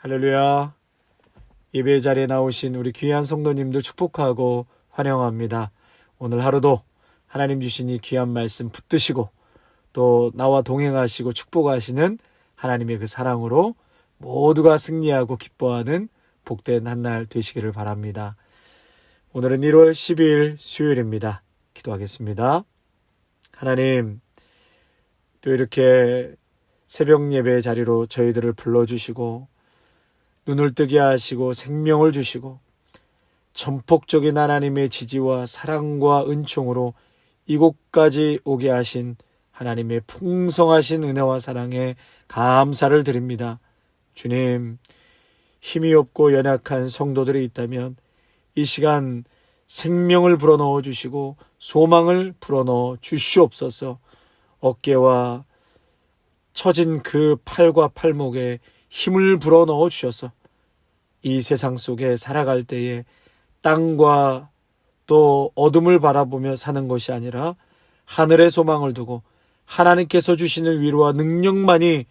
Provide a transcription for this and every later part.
할렐루야. 예배 자리에 나오신 우리 귀한 성도님들 축복하고 환영합니다. 오늘 하루도 하나님 주신 이 귀한 말씀 붙드시고 또 나와 동행하시고 축복하시는 하나님의 그 사랑으로 모두가 승리하고 기뻐하는 복된 한 날 되시기를 바랍니다. 오늘은 1월 10일 수요일입니다. 기도하겠습니다. 하나님, 또 이렇게 새벽 예배 자리로 저희들을 불러주시고 눈을 뜨게 하시고 생명을 주시고 전폭적인 하나님의 지지와 사랑과 은총으로 이곳까지 오게 하신 하나님의 풍성하신 은혜와 사랑에 감사를 드립니다. 주님, 힘이 없고 연약한 성도들이 있다면 이 시간 생명을 불어넣어 주시고 소망을 불어넣어 주시옵소서. 어깨와 처진 그 팔과 팔목에 힘을 불어넣어 주셔서 이 세상 속에 살아갈 때에 땅과 또 어둠을 바라보며 사는 것이 아니라 하늘의 소망을 두고 하나님께서 주시는 위로와 능력만이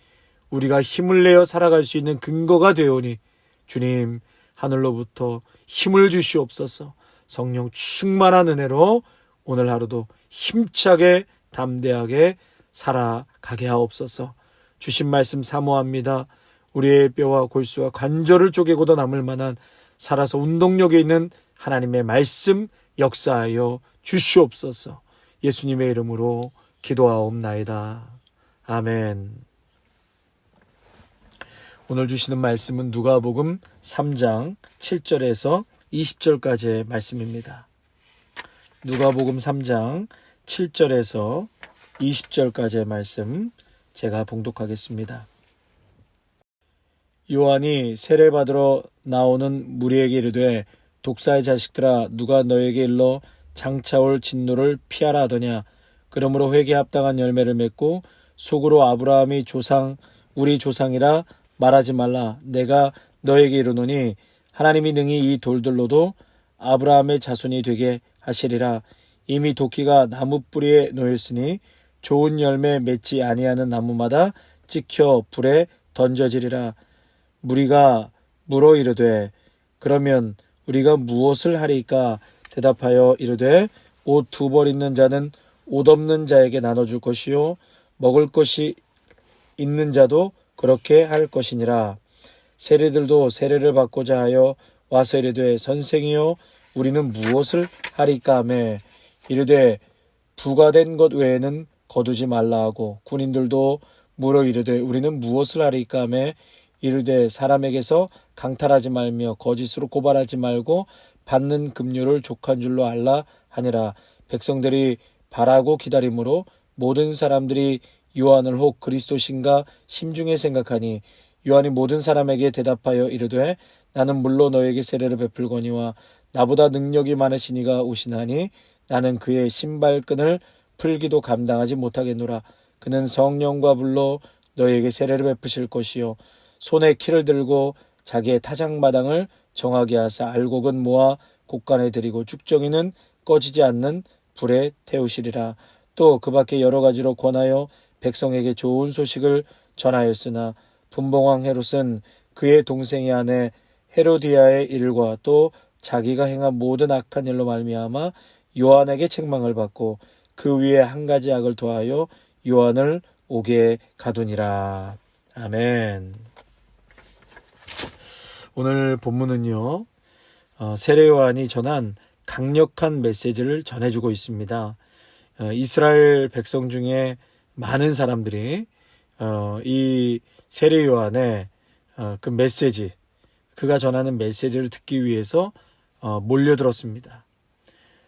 우리가 힘을 내어 살아갈 수 있는 근거가 되오니 주님, 하늘로부터 힘을 주시옵소서. 성령 충만한 은혜로 오늘 하루도 힘차게 담대하게 살아가게 하옵소서. 주신 말씀 사모합니다. 우리의 뼈와 골수와 관절을 쪼개고도 남을 만한 살아서 운동력이 있는 하나님의 말씀 역사하여 주시옵소서. 예수님의 이름으로 기도하옵나이다. 아멘. 오늘 주시는 말씀은 누가복음 3장 7절에서 20절까지의 말씀입니다. 누가복음 3장 7절에서 20절까지의 말씀 제가 봉독하겠습니다. 요한이 세례받으러 나오는 무리에게 이르되 독사의 자식들아, 누가 너에게 일러 장차올 진노를 피하라 하더냐. 그러므로 회개에 합당한 열매를 맺고 속으로 아브라함이 우리 조상이라 말하지 말라. 내가 너에게 이르노니 하나님이 능히 이 돌들로도 아브라함의 자손이 되게 하시리라. 이미 도끼가 나무 뿌리에 놓였으니 좋은 열매 맺지 아니하는 나무마다 찍혀 불에 던져지리라. 무리가 물어 이르되 그러면 우리가 무엇을 하리까? 대답하여 이르되 옷 2벌 있는 자는 옷 없는 자에게 나눠줄 것이요 먹을 것이 있는 자도 그렇게 할 것이니라. 세리들도 세례를 받고자 하여 와서 이르되 선생이여 우리는 무엇을 하리까 하매 이르되 부과된 것 외에는 거두지 말라 하고 군인들도 물어 이르되 우리는 무엇을 하리까 하매 이르되 사람에게서 강탈하지 말며 거짓으로 고발하지 말고 받는 급료를 족한 줄로 알라 하니라. 백성들이 바라고 기다림으로 모든 사람들이 요한을 혹 그리스도신가 심중에 생각하니 요한이 모든 사람에게 대답하여 이르되 나는 물로 너에게 세례를 베풀거니와 나보다 능력이 많으시니가 오시나니 나는 그의 신발끈을 풀기도 감당하지 못하겠노라. 그는 성령과 불로 너에게 세례를 베푸실 것이요 손에 키를 들고 자기의 타작마당을 정하게 하사 알곡은 모아 곡간에 들이고 쭉정이는 꺼지지 않는 불에 태우시리라. 또 그 밖에 여러 가지로 권하여 백성에게 좋은 소식을 전하였으나 분봉왕 헤롯은 그의 동생의 아내 헤로디아의 일과 또 자기가 행한 모든 악한 일로 말미암아 요한에게 책망을 받고 그 위에 한 가지 악을 더하여 요한을 옥에 가두니라. 아멘. 오늘 본문은요, 세례 요한이 전한 강력한 메시지를 전해주고 있습니다. 이스라엘 백성 중에 많은 사람들이 이 세례 요한의 그 메시지, 그가 전하는 메시지를 듣기 위해서 몰려들었습니다.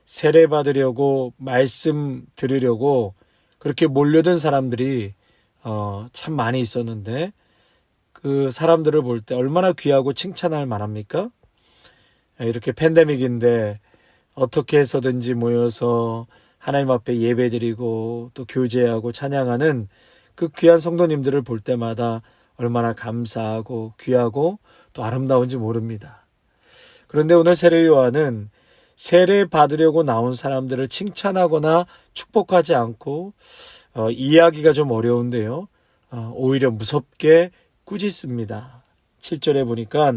세례 받으려고 말씀 들으려고 그렇게 몰려든 사람들이 참 많이 있었는데 그 사람들을 볼 때 얼마나 귀하고 칭찬할 만합니까? 이렇게 팬데믹인데 어떻게 해서든지 모여서 하나님 앞에 예배드리고 또 교제하고 찬양하는 그 귀한 성도님들을 볼 때마다 얼마나 감사하고 귀하고 또 아름다운지 모릅니다. 그런데 오늘 세례 요한은 세례 받으려고 나온 사람들을 칭찬하거나 축복하지 않고 이해하기가 좀 어려운데요. 오히려 무섭게 꾸짖습니다. 7절에 보니까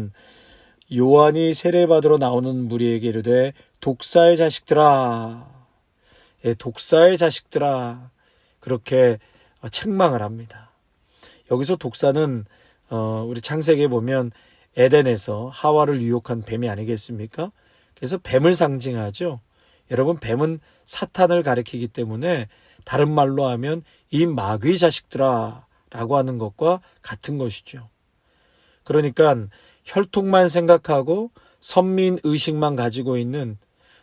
요한이 세례받으러 나오는 무리에게 이르되 독사의 자식들아, 독사의 자식들아, 그렇게 책망을 합니다. 여기서 독사는 우리 창세기에 보면 에덴에서 하와를 유혹한 뱀이 아니겠습니까? 그래서 뱀을 상징하죠. 여러분, 뱀은 사탄을 가리키기 때문에 다른 말로 하면 이 마귀 자식들아 라고 하는 것과 같은 것이죠. 그러니까 혈통만 생각하고 선민의식만 가지고 있는,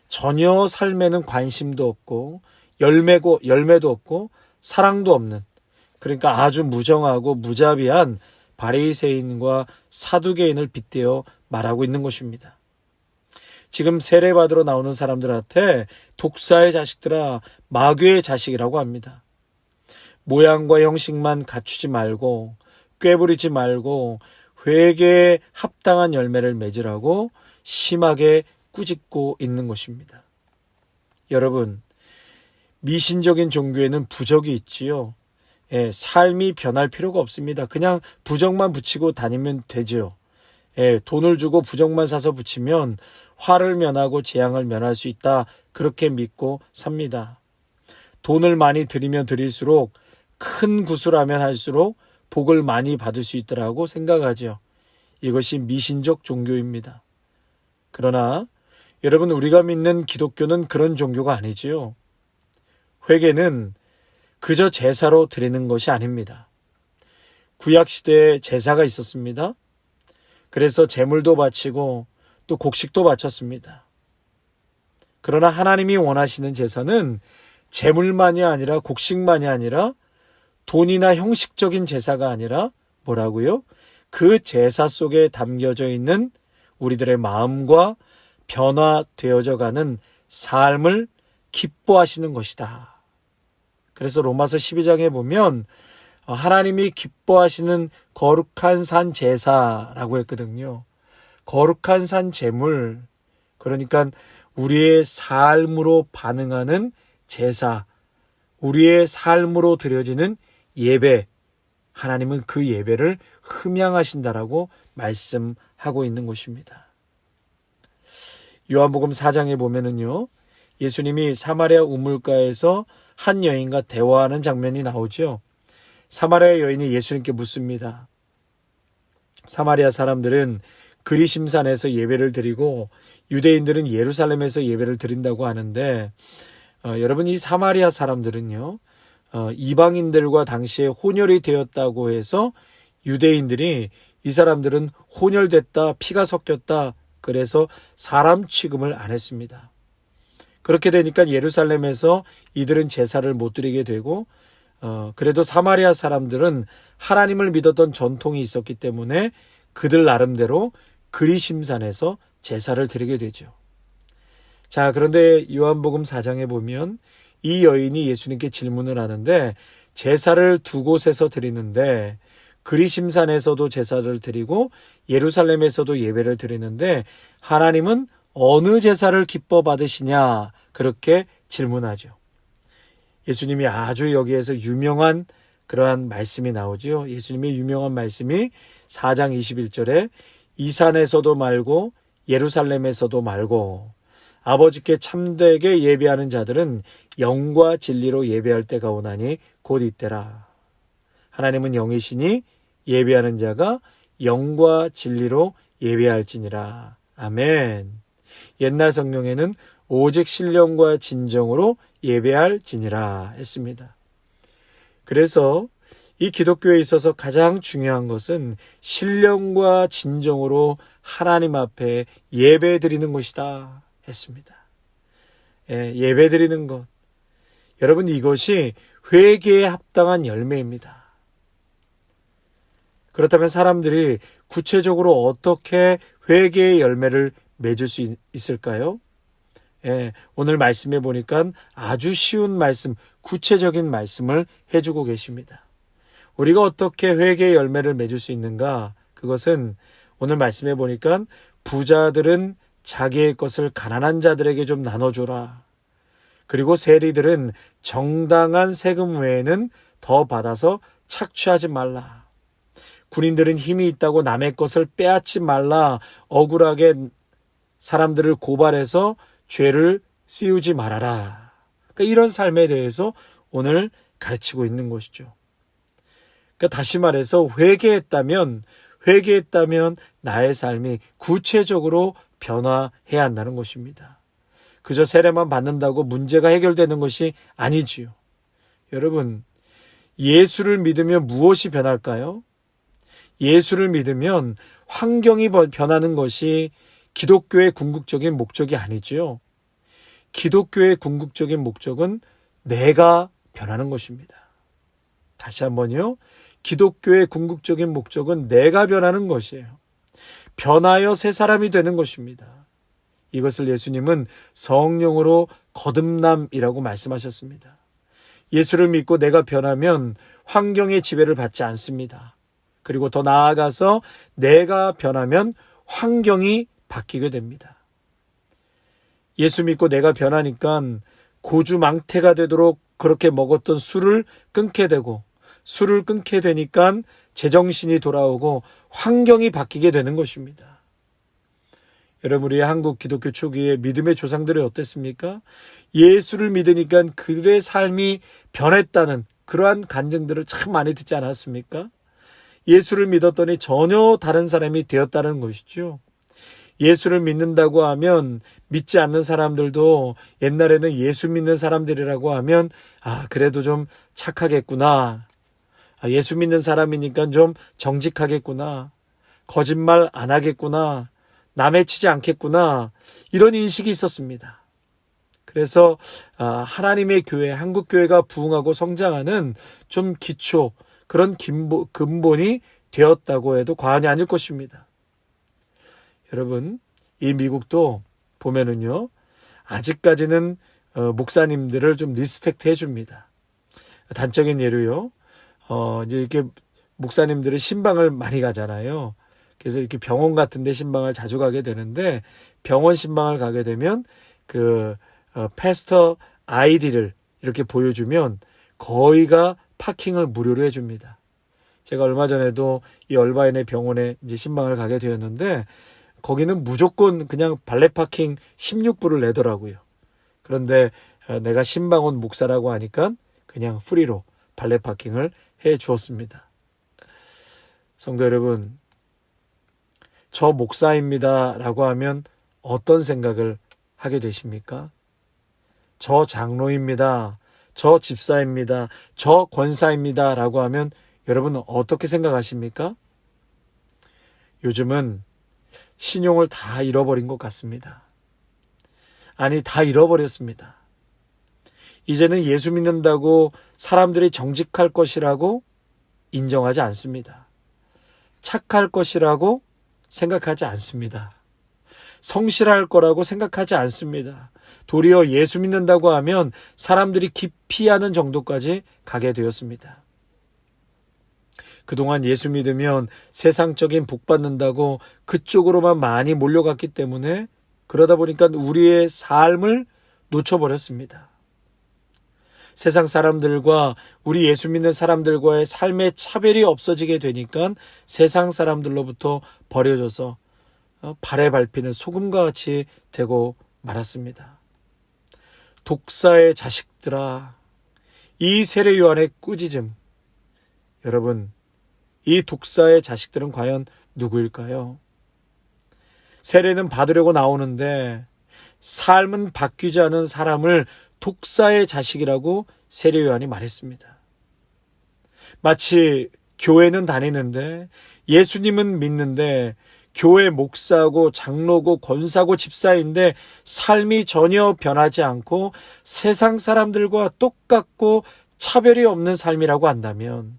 전혀 삶에는 관심도 없고 열매도 없고 사랑도 없는, 그러니까 아주 무정하고 무자비한 바리새인과 사두개인을 빗대어 말하고 있는 것입니다. 지금 세례받으러 나오는 사람들한테 독사의 자식들아, 마귀의 자식이라고 합니다. 모양과 형식만 갖추지 말고 꾀부리지 말고 회개에 합당한 열매를 맺으라고 심하게 꾸짖고 있는 것입니다. 여러분, 미신적인 종교에는 부적이 있지요. 삶이 변할 필요가 없습니다. 그냥 부적만 붙이고 다니면 되죠. 돈을 주고 부적만 사서 붙이면 화를 면하고 재앙을 면할 수 있다, 그렇게 믿고 삽니다. 돈을 많이 들이면 들일수록, 큰 구슬하면 할수록 복을 많이 받을 수 있더라고 생각하죠. 이것이 미신적 종교입니다. 그러나 여러분, 우리가 믿는 기독교는 그런 종교가 아니지요. 회개는 그저 제사로 드리는 것이 아닙니다. 구약시대에 제사가 있었습니다. 그래서 제물도 바치고 또 곡식도 바쳤습니다. 그러나 하나님이 원하시는 제사는 제물만이 아니라, 곡식만이 아니라, 돈이나 형식적인 제사가 아니라 뭐라고요? 그 제사 속에 담겨져 있는 우리들의 마음과 변화되어져 가는 삶을 기뻐하시는 것이다. 그래서 로마서 12장에 보면 하나님이 기뻐하시는 거룩한 산 제사라고 했거든요. 거룩한 산 제물, 그러니까 우리의 삶으로 반응하는 제사, 우리의 삶으로 드려지는 예배, 하나님은 그 예배를 흠양하신다라고 말씀하고 있는 것입니다. 요한복음 4장에 보면은요, 예수님이 사마리아 우물가에서 한 여인과 대화하는 장면이 나오죠. 사마리아 여인이 예수님께 묻습니다. 사마리아 사람들은 그리심산에서 예배를 드리고 유대인들은 예루살렘에서 예배를 드린다고 하는데, 여러분, 이 사마리아 사람들은요, 이방인들과 당시에 혼혈이 되었다고 해서 유대인들이 이 사람들은 혼혈됐다, 피가 섞였다, 그래서 사람 취급을 안 했습니다. 그렇게 되니까 예루살렘에서 이들은 제사를 못 드리게 되고, 그래도 사마리아 사람들은 하나님을 믿었던 전통이 있었기 때문에 그들 나름대로 그리심산에서 제사를 드리게 되죠. 자, 그런데 요한복음 4장에 보면 이 여인이 예수님께 질문을 하는데, 제사를 두 곳에서 드리는데 그리심산에서도 제사를 드리고 예루살렘에서도 예배를 드리는데 하나님은 어느 제사를 기뻐 받으시냐, 그렇게 질문하죠. 예수님이 아주 여기에서 유명한 그러한 말씀이 나오죠. 예수님의 유명한 말씀이 4장 21절에 이 산에서도 말고 예루살렘에서도 말고 아버지께 참되게 예배하는 자들은 영과 진리로 예배할 때가 오나니 곧 이때라. 하나님은 영이시니 예배하는 자가 영과 진리로 예배할지니라. 아멘. 옛날 성경에는 오직 신령과 진정으로 예배할지니라 했습니다. 그래서 이 기독교에 있어서 가장 중요한 것은 신령과 진정으로 하나님 앞에 예배드리는 것이다 했습니다. 예배드리는 것. 여러분, 이것이 회개에 합당한 열매입니다. 그렇다면 사람들이 구체적으로 어떻게 회개의 열매를 맺을 수 있을까요? 오늘 말씀해 보니까 아주 쉬운 말씀, 구체적인 말씀을 해주고 계십니다. 우리가 어떻게 회개의 열매를 맺을 수 있는가? 그것은 오늘 말씀해 보니까 부자들은 자기의 것을 가난한 자들에게 좀 나눠줘라. 그리고 세리들은 정당한 세금 외에는 더 받아서 착취하지 말라. 군인들은 힘이 있다고 남의 것을 빼앗지 말라. 억울하게 사람들을 고발해서 죄를 씌우지 말아라. 그러니까 이런 삶에 대해서 오늘 가르치고 있는 것이죠. 그러니까 다시 말해서 회개했다면 나의 삶이 구체적으로 변화해야 한다는 것입니다. 그저 세례만 받는다고 문제가 해결되는 것이 아니지요. 여러분, 예수를 믿으면 무엇이 변할까요? 예수를 믿으면 환경이 변하는 것이 기독교의 궁극적인 목적이 아니지요. 기독교의 궁극적인 목적은 내가 변하는 것입니다. 다시 한번요. 기독교의 궁극적인 목적은 내가 변하는 것이에요. 변하여 새 사람이 되는 것입니다. 이것을 예수님은 성령으로 거듭남이라고 말씀하셨습니다. 예수를 믿고 내가 변하면 환경의 지배를 받지 않습니다. 그리고 더 나아가서 내가 변하면 환경이 바뀌게 됩니다. 예수 믿고 내가 변하니까 고주망태가 되도록 그렇게 먹었던 술을 끊게 되고, 술을 끊게 되니까 제정신이 돌아오고 환경이 바뀌게 되는 것입니다. 여러분, 우리 한국 기독교 초기에 믿음의 조상들이 어땠습니까? 예수를 믿으니까 그들의 삶이 변했다는 그러한 간증들을 참 많이 듣지 않았습니까? 예수를 믿었더니 전혀 다른 사람이 되었다는 것이죠. 예수를 믿는다고 하면 믿지 않는 사람들도 옛날에는 예수 믿는 사람들이라고 하면 그래도 좀 착하겠구나. 예수 믿는 사람이니까 좀 정직하겠구나. 거짓말 안 하겠구나. 남의 치지 않겠구나. 이런 인식이 있었습니다. 그래서 하나님의 교회, 한국교회가 부흥하고 성장하는 좀 기초, 그런 근본이 되었다고 해도 과언이 아닐 것입니다. 여러분, 이 미국도 보면은요, 아직까지는 목사님들을 좀 리스펙트 해줍니다. 단적인 예로요, 이제 이렇게 목사님들이 신방을 많이 가잖아요. 그래서 이렇게 병원 같은 데 신방을 자주 가게 되는데, 병원 신방을 가게 되면 패스터 아이디를 이렇게 보여주면 거의가 파킹을 무료로 해줍니다. 제가 얼마 전에도 이 얼바인의 병원에 이제 신방을 가게 되었는데, 거기는 무조건 그냥 발레 파킹 16불을 내더라고요. 그런데 내가 신방원 목사라고 하니까 그냥 프리로 발레 파킹을 해 주었습니다. 성도 여러분, 저 목사입니다 라고 하면 어떤 생각을 하게 되십니까? 저 장로입니다, 저 집사입니다, 저 권사입니다 라고 하면 여러분은 어떻게 생각하십니까? 요즘은 신용을 다 잃어버린 것 같습니다. 아니, 다 잃어버렸습니다. 이제는 예수 믿는다고 사람들이 정직할 것이라고 인정하지 않습니다. 착할 것이라고 생각하지 않습니다. 성실할 거라고 생각하지 않습니다. 도리어 예수 믿는다고 하면 사람들이 기피하는 정도까지 가게 되었습니다. 그동안 예수 믿으면 세상적인 복 받는다고 그쪽으로만 많이 몰려갔기 때문에 그러다 보니까 우리의 삶을 놓쳐버렸습니다. 세상 사람들과 우리 예수 믿는 사람들과의 삶의 차별이 없어지게 되니까 세상 사람들로부터 버려져서 발에 밟히는 소금과 같이 되고 말았습니다. 독사의 자식들아, 이 세례 요한의 꾸짖음. 여러분, 이 독사의 자식들은 과연 누구일까요? 세례는 받으려고 나오는데 삶은 바뀌지 않은 사람을 독사의 자식이라고 세례 요한이 말했습니다. 마치 교회는 다니는데, 예수님은 믿는데, 교회 목사고 장로고 권사고 집사인데 삶이 전혀 변하지 않고 세상 사람들과 똑같고 차별이 없는 삶이라고 한다면,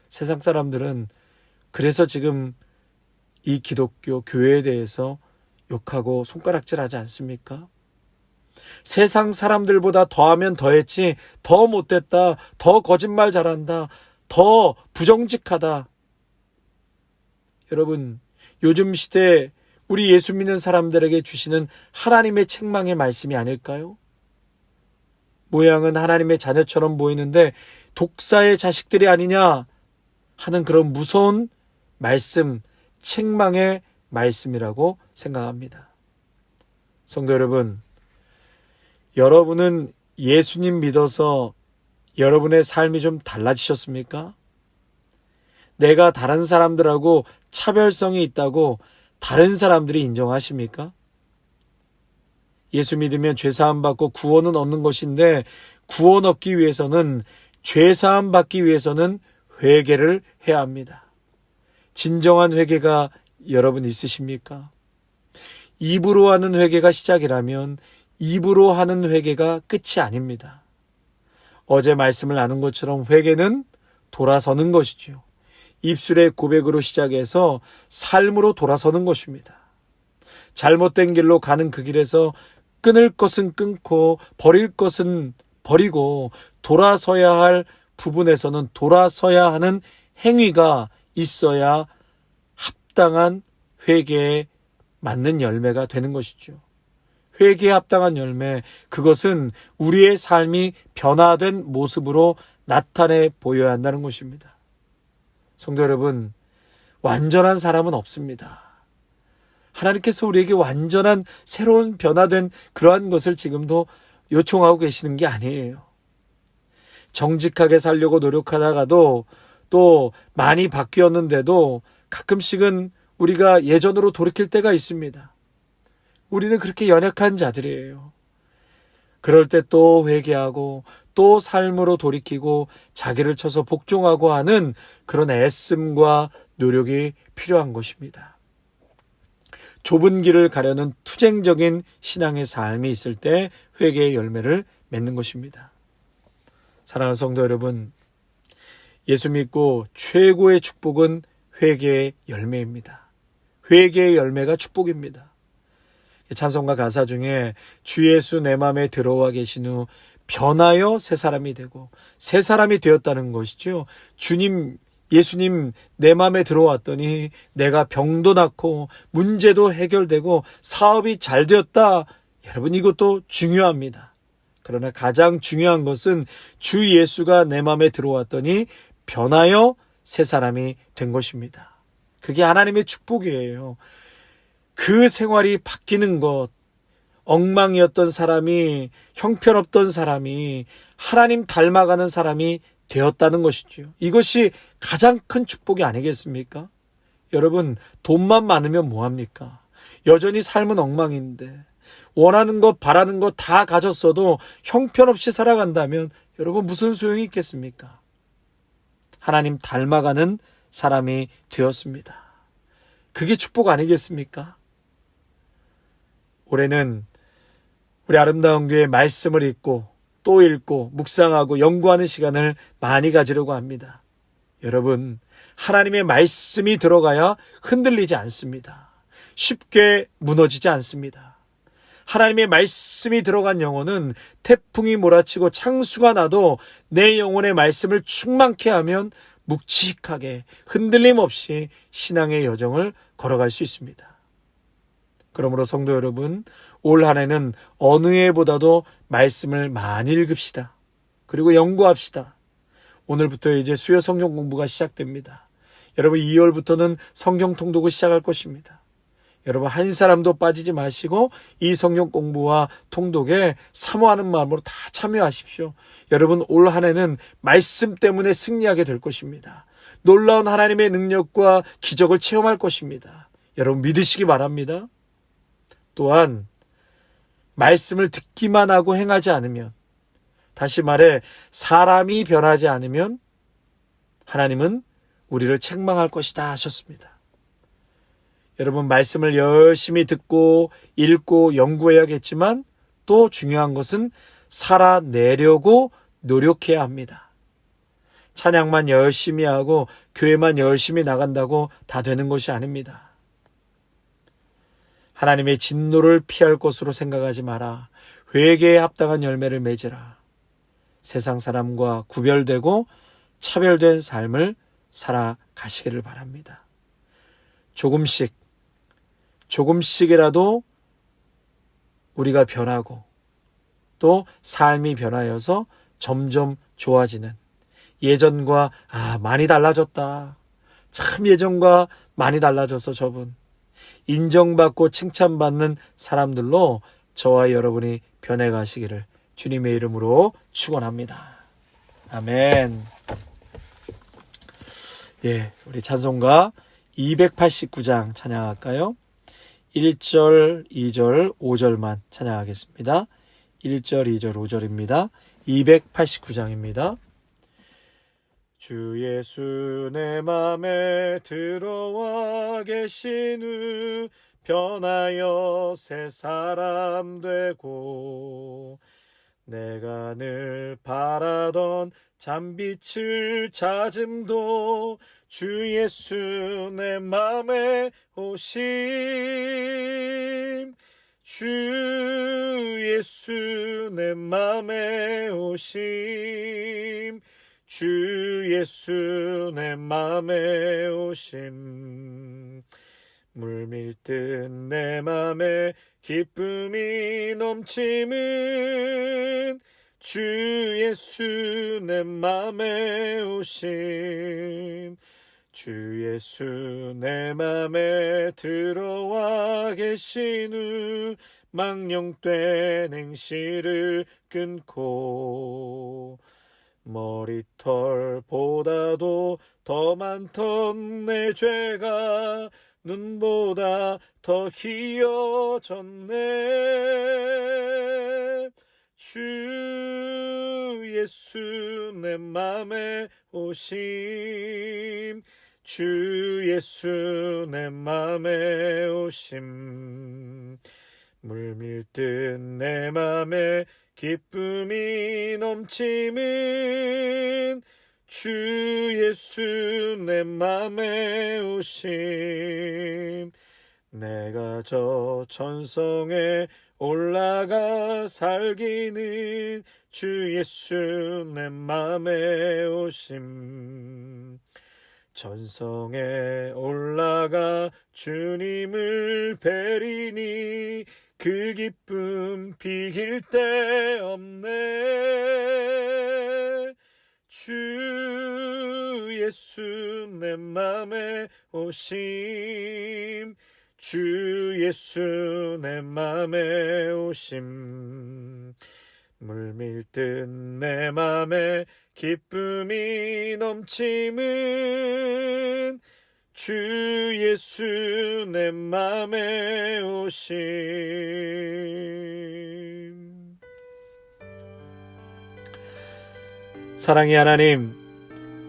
세상 사람들은 그래서 지금 이 기독교 교회에 대해서 욕하고 손가락질하지 않습니까? 세상 사람들보다 더하면 더했지, 더 못됐다, 더 거짓말 잘한다, 더 부정직하다. 여러분, 요즘 시대 우리 예수 믿는 사람들에게 주시는 하나님의 책망의 말씀이 아닐까요? 모양은 하나님의 자녀처럼 보이는데 독사의 자식들이 아니냐? 하는 그런 무서운 말씀, 책망의 말씀이라고 생각합니다. 성도 여러분, 여러분은 예수님 믿어서 여러분의 삶이 좀 달라지셨습니까? 내가 다른 사람들하고 차별성이 있다고 다른 사람들이 인정하십니까? 예수 믿으면 죄사함 받고 구원은 얻는 것인데, 구원 얻기 위해서는, 죄사함 받기 위해서는 회개를 해야 합니다. 진정한 회개가 여러분 있으십니까? 입으로 하는 회개가 시작이라면 입으로 하는 회개가 끝이 아닙니다. 어제 말씀을 나눈 것처럼 회개는 돌아서는 것이죠. 입술의 고백으로 시작해서 삶으로 돌아서는 것입니다. 잘못된 길로 가는 그 길에서 끊을 것은 끊고 버릴 것은 버리고 돌아서야 할 부분에서는 돌아서야 하는 행위가 있어야 합당한 회개에 맞는 열매가 되는 것이죠. 회개에 합당한 열매, 그것은 우리의 삶이 변화된 모습으로 나타내 보여야 한다는 것입니다. 성도 여러분, 완전한 사람은 없습니다. 하나님께서 우리에게 완전한 새로운 변화된 그러한 것을 지금도 요청하고 계시는 게 아니에요. 정직하게 살려고 노력하다가도 또 많이 바뀌었는데도 가끔씩은 우리가 예전으로 돌이킬 때가 있습니다. 우리는 그렇게 연약한 자들이에요. 그럴 때 또 회개하고 또 삶으로 돌이키고 자기를 쳐서 복종하고 하는 그런 애씀과 노력이 필요한 것입니다. 좁은 길을 가려는 투쟁적인 신앙의 삶이 있을 때 회개의 열매를 맺는 것입니다. 사랑하는 성도 여러분, 예수 믿고 최고의 축복은 회개의 열매입니다. 회개의 열매가 축복입니다. 찬송가 가사 중에 주 예수 내 맘에 들어와 계신 후 변하여 새 사람이 되고, 새 사람이 되었다는 것이죠. 주님, 예수님 내 맘에 들어왔더니 내가 병도 낫고 문제도 해결되고 사업이 잘 되었다. 여러분, 이것도 중요합니다. 그러나 가장 중요한 것은 주 예수가 내 맘에 들어왔더니 변하여 새 사람이 된 것입니다. 그게 하나님의 축복이에요. 그 생활이 바뀌는 것, 엉망이었던 사람이, 형편없던 사람이 하나님 닮아가는 사람이 되었다는 것이죠. 이것이 가장 큰 축복이 아니겠습니까? 여러분, 돈만 많으면 뭐합니까? 여전히 삶은 엉망인데 원하는 것, 바라는 것 다 가졌어도 형편없이 살아간다면 여러분 무슨 소용이 있겠습니까? 하나님 닮아가는 사람이 되었습니다. 그게 축복 아니겠습니까? 올해는 우리 아름다운 교회 말씀을 읽고 또 읽고 묵상하고 연구하는 시간을 많이 가지려고 합니다. 여러분, 하나님의 말씀이 들어가야 흔들리지 않습니다. 쉽게 무너지지 않습니다. 하나님의 말씀이 들어간 영혼은 태풍이 몰아치고 창수가 나도 내 영혼의 말씀을 충만케 하면 묵직하게 흔들림 없이 신앙의 여정을 걸어갈 수 있습니다. 그러므로 성도 여러분, 올 한 해는 어느 해보다도 말씀을 많이 읽읍시다. 그리고 연구합시다. 오늘부터 이제 수요 성경 공부가 시작됩니다. 여러분, 2월부터는 성경 통독을 시작할 것입니다. 여러분, 한 사람도 빠지지 마시고 이 성경 공부와 통독에 사모하는 마음으로 다 참여하십시오. 여러분, 올 한 해는 말씀 때문에 승리하게 될 것입니다. 놀라운 하나님의 능력과 기적을 체험할 것입니다. 여러분, 믿으시기 바랍니다. 또한 말씀을 듣기만 하고 행하지 않으면, 다시 말해 사람이 변하지 않으면 하나님은 우리를 책망할 것이다 하셨습니다. 여러분, 말씀을 열심히 듣고 읽고 연구해야겠지만 또 중요한 것은 살아내려고 노력해야 합니다. 찬양만 열심히 하고 교회만 열심히 나간다고 다 되는 것이 아닙니다. 하나님의 진노를 피할 것으로 생각하지 마라. 회개에 합당한 열매를 맺으라. 세상 사람과 구별되고 차별된 삶을 살아가시기를 바랍니다. 조금씩이라도 우리가 변하고 또 삶이 변하여서 점점 좋아지는 예전과 많이 달라졌다. 참 예전과 많이 달라져서 저분 인정받고 칭찬받는 사람들로 저와 여러분이 변해가시기를 주님의 이름으로 축원합니다. 아멘. 우리 찬송가 289장 찬양할까요? 1절, 2절, 5절만 찬양하겠습니다. 1절, 2절, 5절입니다. 289장입니다. 주 예수 내 맘에 들어와 계신 후 변하여 새 사람 되고 내가 늘 바라던 잠빛을 찾음도 주 예수 내 맘에 오심 주 예수 내 맘에 오심 주 예수 내 맘에 오심 물밀듯 내 맘에 기쁨이 넘치는 주 예수 내 맘에 오심 주 예수 내 맘에 들어와 계신 후 망령된 행실을 끊고 머리털보다도 더 많던 내 죄가 눈보다 더 희어졌네 주 예수 내 맘에 오심 주 예수 내 맘에 오심 물밀듯 내 맘에 기쁨이 넘치는 주 예수 내 맘에 오심 내가 저 천성에 올라가 살기는 주 예수 내 맘에 오심 천성에 올라가 주님을 뵈리니 그 기쁨 비길 데 없네 주 예수 내 맘에 오심 주 예수 내 맘에 오심 물밀듯 내 맘에 기쁨이 넘치는 주 예수 내 맘에 오심 사랑의 하나님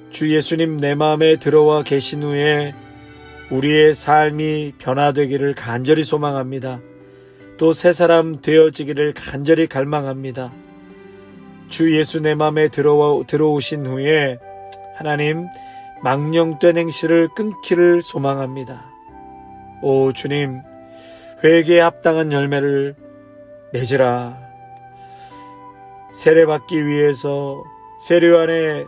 주 예수님 내 마음에 들어와 계신 후에 우리의 삶이 변화되기를 간절히 소망합니다. 또 새 사람 되어지기를 간절히 갈망합니다. 주 예수 내 마음에 들어오신 후에 하나님 망령된 행실을 끊기를 소망합니다. 오 주님 회개에 합당한 열매를 맺으라. 세례받기 위해서 세례 안에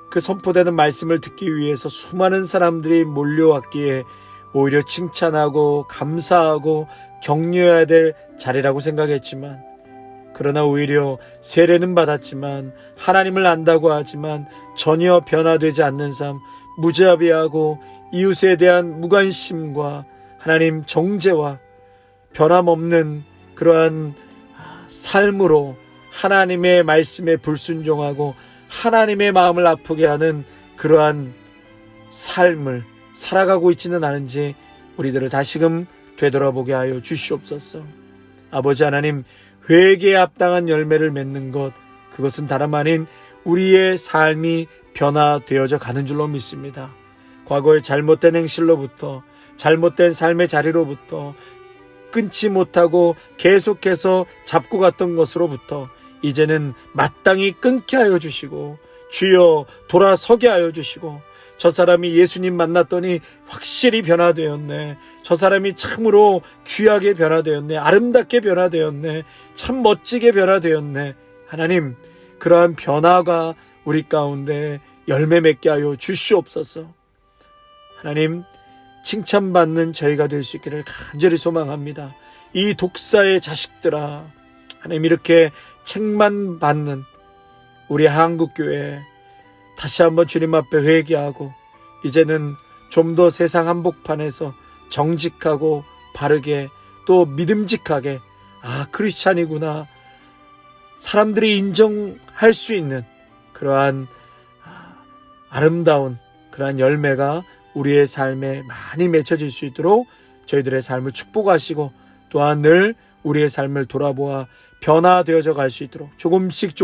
그 선포되는 말씀을 듣기 위해서 수많은 사람들이 몰려왔기에 오히려 칭찬하고 감사하고 격려해야 될 자리라고 생각했지만 그러나 오히려 세례는 받았지만 하나님을 안다고 하지만 전혀 변화되지 않는 삶, 무자비하고 이웃에 대한 무관심과 하나님 정죄와 변함없는 그러한 삶으로 하나님의 말씀에 불순종하고 하나님의 마음을 아프게 하는 그러한 삶을 살아가고 있지는 않은지 우리들을 다시금 되돌아보게 하여 주시옵소서. 아버지 하나님 회개에 합당한 열매를 맺는 것 그것은 다름 아닌 우리의 삶이 변화되어져 가는 줄로 믿습니다. 과거의 잘못된 행실로부터 잘못된 삶의 자리로부터 끊지 못하고 계속해서 잡고 갔던 것으로부터 이제는 마땅히 끊게 하여 주시고 주여 돌아서게 하여 주시고 저 사람이 예수님 만났더니 확실히 변화되었네. 저 사람이 참으로 귀하게 변화되었네. 아름답게 변화되었네. 참 멋지게 변화되었네. 하나님 그러한 변화가 우리 가운데 열매 맺게 하여 주시옵소서. 하나님 칭찬받는 저희가 될 수 있기를 간절히 소망합니다. 이 독사의 자식들아 하나님 이렇게 책만 받는 우리 한국교회 다시 한번 주님 앞에 회개하고 이제는 좀 더 세상 한복판에서 정직하고 바르게 또 믿음직하게 크리스찬이구나 사람들이 인정할 수 있는 그러한 아름다운 그러한 열매가 우리의 삶에 많이 맺혀질 수 있도록 저희들의 삶을 축복하시고 또한 늘 우리의 삶을 돌아보아 변화되어져 갈 수 있도록 조금씩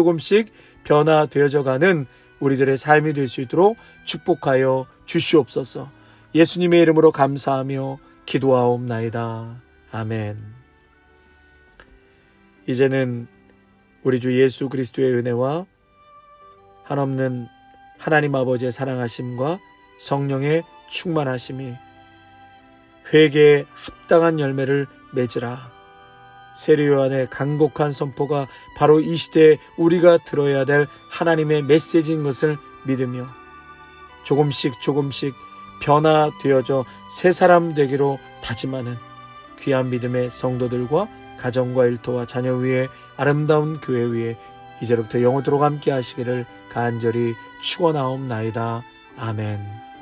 변화되어져 가는 우리들의 삶이 될 수 있도록 축복하여 주시옵소서. 예수님의 이름으로 감사하며 기도하옵나이다. 아멘. 이제는 우리 주 예수 그리스도의 은혜와 한없는 하나님 아버지의 사랑하심과 성령의 충만하심이 회개에 합당한 열매를 맺으라. 세례 요한의 간곡한 선포가 바로 이 시대에 우리가 들어야 될 하나님의 메시지인 것을 믿으며 조금씩 변화되어져 새 사람 되기로 다짐하는 귀한 믿음의 성도들과 가정과 일터와 자녀 위에 아름다운 교회 위에 이제부터 영원토록 함께 하시기를 간절히 축원하옵나이다. 아멘.